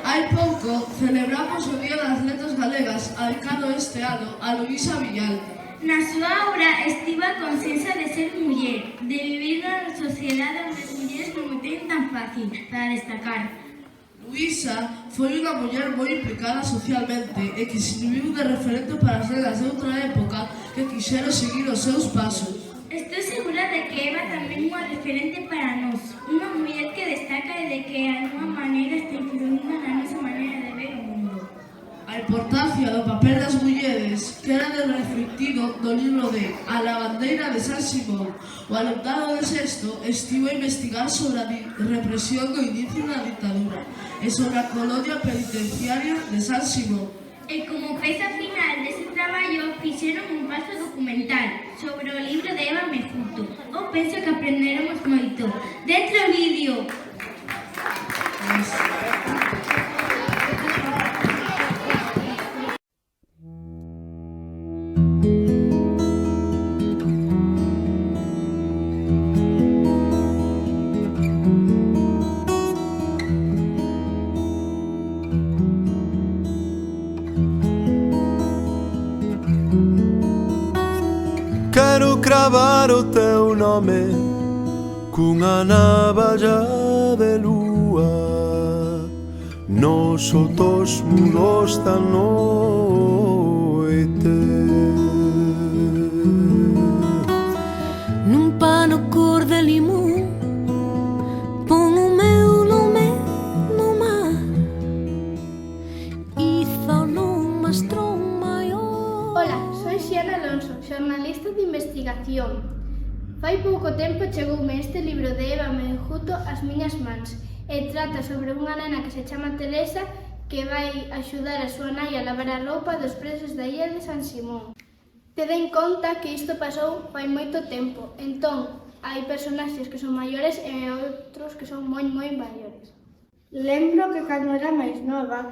Hai pouco celebramos o Día das Letras Galegas adicado este ano a Luísa Villalta. Na súa obra estivo a conciencia de ser muller, de vivir na sociedade onde as mulleres non o ten tan fácil para destacar. Luísa foi unha muller moi implicada socialmente e que serviu de referente para as nenas de outra época que quixeron seguir os seus pasos. Estou segura de que Eva tamén é unha referente para nós, unha muller que destaca e de que de alguma maneira está influindo na nosa maneira de ver o mundo. A importancia do papel das mulleres queda reflectido no libro de A lavandeira de San Simón. O alumnado de sexto estivo a investigar sobre a represión do inicio da dictadura e sobre a colonia penitenciaria de San Simón. E como peza final dese traballo fixeron un falso documental sobre o libro de Eva Mejuto. Eu penso que aprenderemos moito. Dentro o vídeo! Quero cravar o teu nome cunha navalla de lúa nos outros muros da noite. Nun pano cor de limón pon o meu nome no mar, hizo nun mastrón maior. Ola, soy Xiana Alonso, xornalista de investigación. Fai pouco tempo chegoume este libro de Eva Mejuto ás miñas mans e trata sobre unha nena que se chama Teresa que vai axudar a súa nai a lavar a roupa dos presos da illa de San Simón. Tede en conta que isto pasou fai moito tempo, entón hai personaxes que son maiores e outros que son moi maiores. Lembro que cando era máis nova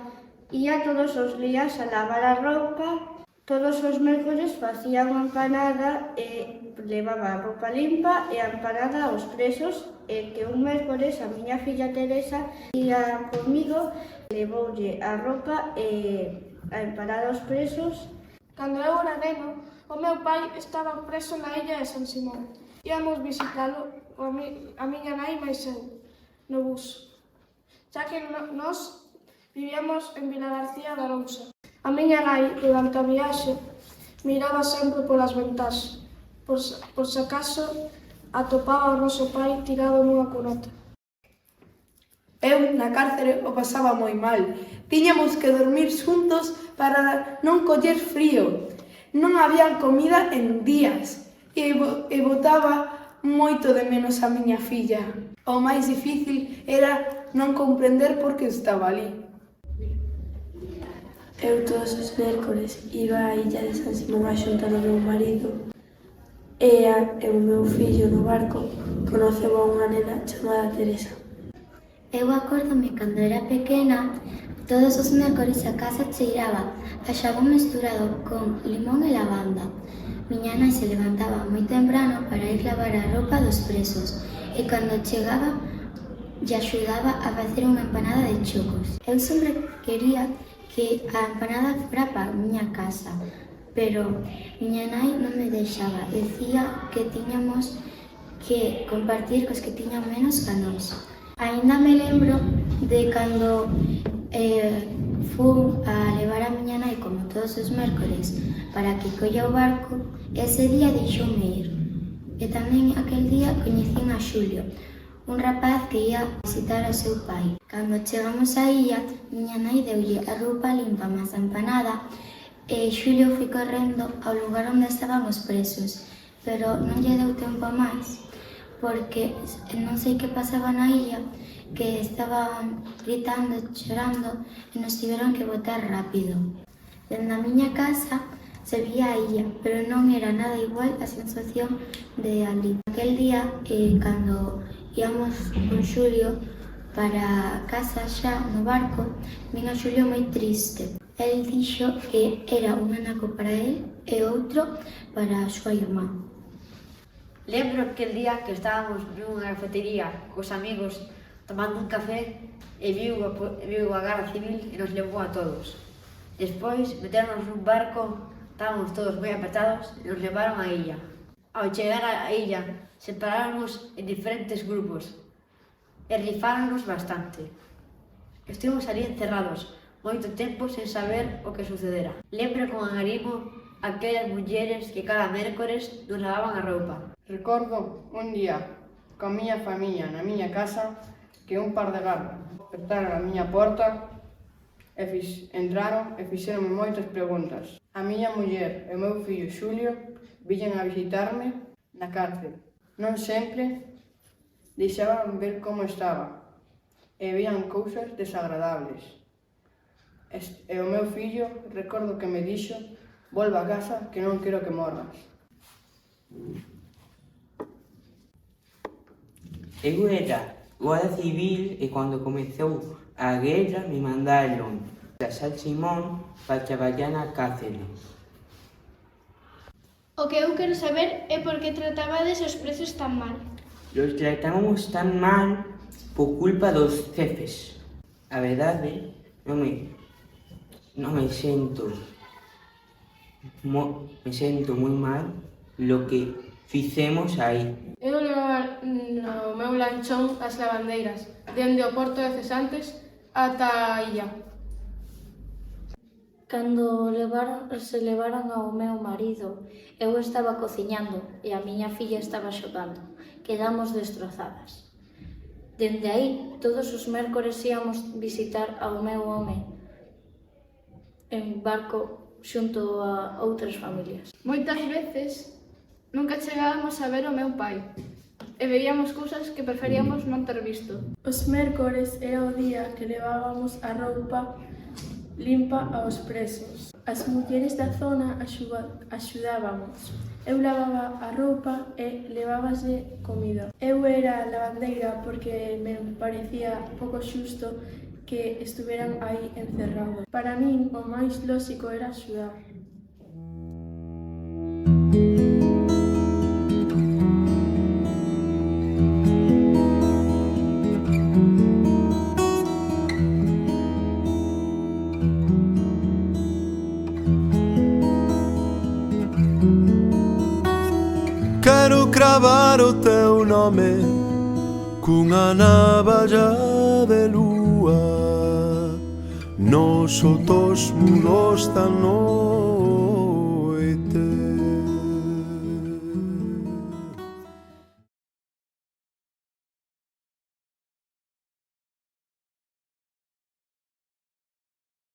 ia todos os días a lavar a roupa. Todos os mércores facía unha empanada e levaba a roupa limpa e a empanada aos presos e que un mércores a miña filla Teresa ia comigo, levoulle a roupa e a empanada aos presos. Cando eu era neno, o meu pai estaba preso na illa de San Simón. Íamos visitalo a miña nai máis eu, no bus, xa que nós vivíamos en Vilagarcía da Arousa. A miña nai, durante a viaxe, miraba sempre polas ventás, por se acaso atopaba o noso pai tirado nunha cuneta. Eu, na cárcere, o pasaba moi mal. Tiñamos que dormir xuntos para non coller frío. Non había comida en días e botaba moito de menos a miña filla. O máis difícil era non comprender por que estaba ali. Eu todos os mércores iba á illa de San Simón a xuntar o meu marido e o meu fillo no barco conoceu a unha nena chamada Teresa. Eu acórdome cando era pequena, todos os mércores a casa cheiraba a xabón mesturado con limón e lavanda. Miña nai se levantaba moi temprano para ir lavar a roupa dos presos e cando chegaba lle axudaba a facer unha empanada de chocos. Eu sempre quería que a empanada fora para a miña casa, pero miña nai non me deixaba, decía que tiñamos que compartir cos que tiñan menos que nós. Aínda me lembro de cando fui a levar a miña nai como todos os mércores para que colla o barco, ese día deixoume ir. E tamén aquel día coñecín a Xulio, un rapaz que ia visitar ao seu pai. Cando chegamos á illa, miña nai deulle a roupa limpa máis a empanada e Xulio foi correndo ao lugar onde estaban os presos, pero non lle deu tempo a máis, porque non sei que pasaba na illa, que estaban gritando, chorando e nos tiveron que botar rápido. Dende a miña casa se vía a illa, pero non era nada igual a sensación de ali. Aquel día, cando íamos con Xulio para casa xa no barco, vin a Xulio moi triste. El dixo que era un anaco para el e outro para a súa irmá. Lembro aquel día que estábamos nunha cafetería cos amigos tomando un café e viu a Garda Civil e nos levou a todos. Despois meteronos nun barco, estábamos todos moi apretados e nos levaron á illa. Ao chegar á illa, separáronos en diferentes grupos e rifáronos bastante. Estivemos ali encerrados moito tempo sen saber o que sucedera. Lembro con agarimo aquelas mulleres que cada mércores nos lavaban a roupa. Recordo un día con a miña familia na miña casa que un par de gardas apertaron a miña porta e entraron e fixeronme moitas preguntas. A miña muller e o meu fillo Xulio viñan a visitarme na cárcel. Non sempre deixaban ver como estaba e vían cousas desagradables. E o meu fillo recordo que me dixo: volva a casa que non quero que morras. Eu era Guarda Civil e cando comezou a guerra me mandaron a San Simón para traballar na cárcel. O que eu quero saber é por que tratabades os presos tan mal. Los tratábamos tan mal por culpa dos jefes. A verdade, non me sento moi mal lo que fixemos aí. Eu levaba no meu lanchón as lavandeiras, dende o porto de Cesantes ata a illa. Cando se levaron ao meu marido, eu estaba cociñando e a miña filla estaba xogando. Quedamos destrozadas. Dende aí, todos os mércores íamos visitar ao meu home en barco xunto a outras familias. Moitas veces nunca chegábamos a ver o meu pai e veíamos cousas que preferíamos non ter visto. Os mércores era o día que levábamos a roupa limpa aos presos. As mulleres da zona axudábamos. Eu lavaba a roupa e levábase comida. Eu era a lavandeira porque me parecía pouco xusto que estuveran aí encerrados. Para min, o máis lóxico era axudar. Quero cravar o teu nome cunha navalla de lúa nos outros muros tan novos.